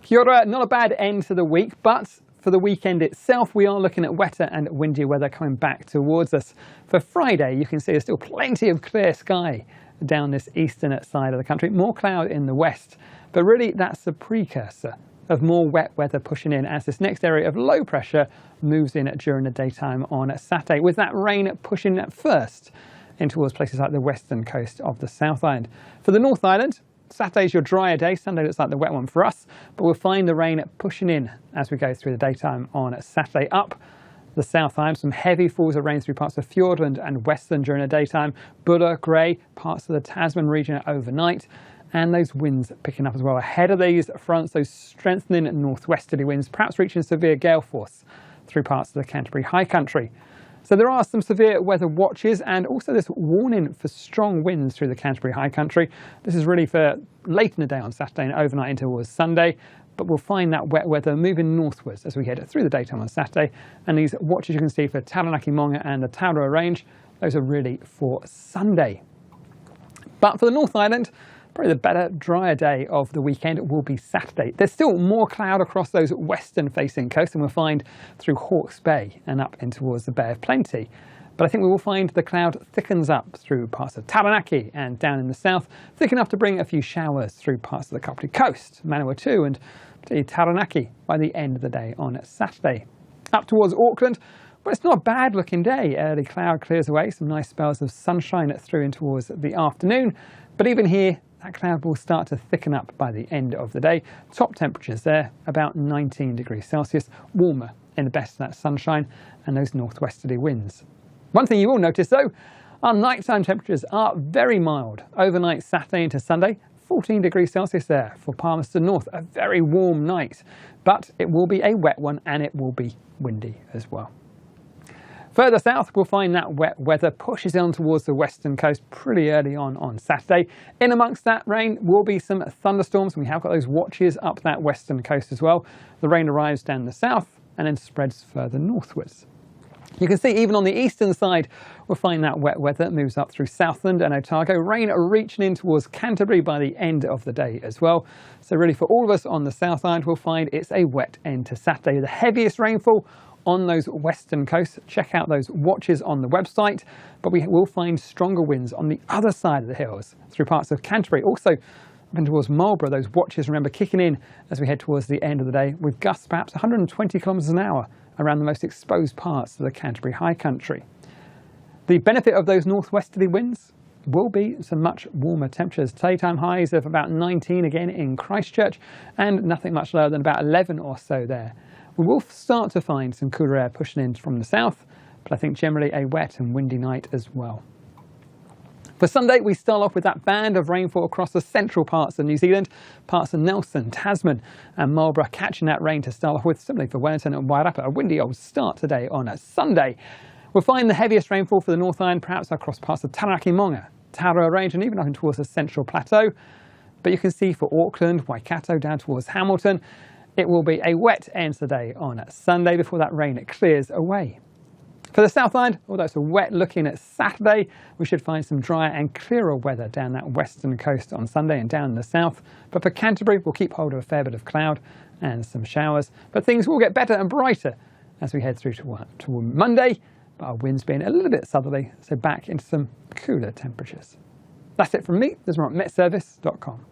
Kia ora, not a bad end to the week, but for the weekend itself, we are looking at wetter and windier weather coming back towards us. For Friday, you can see there's still plenty of clear sky down this eastern side of the country, more cloud in the west, but really that's the precursor of more wet weather pushing in as this next area of low pressure moves in during the daytime on Saturday, with that rain pushing first in towards places like the western coast of the South Island. For the North Island, Saturday's your drier day, Sunday looks like the wet one for us, but we'll find the rain pushing in as we go through the daytime on Saturday. Up the South Island, some heavy falls of rain through parts of Fiordland and Westland during the daytime, Buller, Grey, parts of the Tasman region overnight, and those winds picking up as well. Ahead of these fronts, those strengthening northwesterly winds, perhaps reaching severe gale force through parts of the Canterbury High Country. So there are some severe weather watches and also this warning for strong winds through the Canterbury High Country. This is really for late in the day on Saturday and overnight into towards Sunday, but we'll find that wet weather moving northwards as we head through the daytime on Saturday. And these watches you can see for Taranaki, Monga and the Taurua Range, those are really for Sunday. But for the North Island, probably the better, drier day of the weekend will be Saturday. There's still more cloud across those western-facing coasts, and we'll find through Hawke's Bay and up in towards the Bay of Plenty. But I think we will find the cloud thickens up through parts of Taranaki and down in the south, thick enough to bring a few showers through parts of the Kapiti Coast, Manawatu and particularly Taranaki by the end of the day on Saturday. Up towards Auckland, well, it's not a bad looking day. Early cloud clears away, some nice spells of sunshine through in towards the afternoon. But even here, that cloud will start to thicken up by the end of the day. Top temperatures there, about 19 degrees Celsius, warmer in the best of that sunshine and those northwesterly winds. One thing you will notice though, our nighttime temperatures are very mild. Overnight Saturday into Sunday, 14 degrees Celsius there for Palmerston North, a very warm night. But it will be a wet one and it will be windy as well. Further south, we'll find that wet weather pushes on towards the western coast pretty early on Saturday. In amongst that rain will be some thunderstorms. We have got those watches up that western coast as well. The rain arrives down the south and then spreads further northwards. You can see even on the eastern side, we'll find that wet weather moves up through Southland and Otago. Rain reaching in towards Canterbury by the end of the day as well. So really for all of us on the South Island, we'll find it's a wet end to Saturday. The heaviest rainfall on those western coasts. Check out those watches on the website, but we will find stronger winds on the other side of the hills through parts of Canterbury. Also up towards Marlborough, those watches, remember, kicking in as we head towards the end of the day with gusts perhaps 120 kilometres an hour around the most exposed parts of the Canterbury High Country. The benefit of those northwesterly winds will be some much warmer temperatures. Daytime highs of about 19 again in Christchurch and nothing much lower than about 11 or so there. We will start to find some cooler air pushing in from the south, but I think generally a wet and windy night as well. For Sunday, we start off with that band of rainfall across the central parts of New Zealand, parts of Nelson, Tasman and Marlborough catching that rain to start off with. Similarly for Wellington and Wairarapa, a windy old start today on a Sunday. We'll find the heaviest rainfall for the North Island, perhaps across parts of Taranaki, Monga, Taurua Range and even up towards the central plateau. But you can see for Auckland, Waikato down towards Hamilton, it will be a wet end to the day on Sunday before that rain clears away. For the South Island, although it's a wet looking at Saturday, we should find some drier and clearer weather down that western coast on Sunday and down in the south. But for Canterbury, we'll keep hold of a fair bit of cloud and some showers. But things will get better and brighter as we head through to Monday, but our winds being a little bit southerly, so back into some cooler temperatures. That's it from me. This is more at Metservice.com.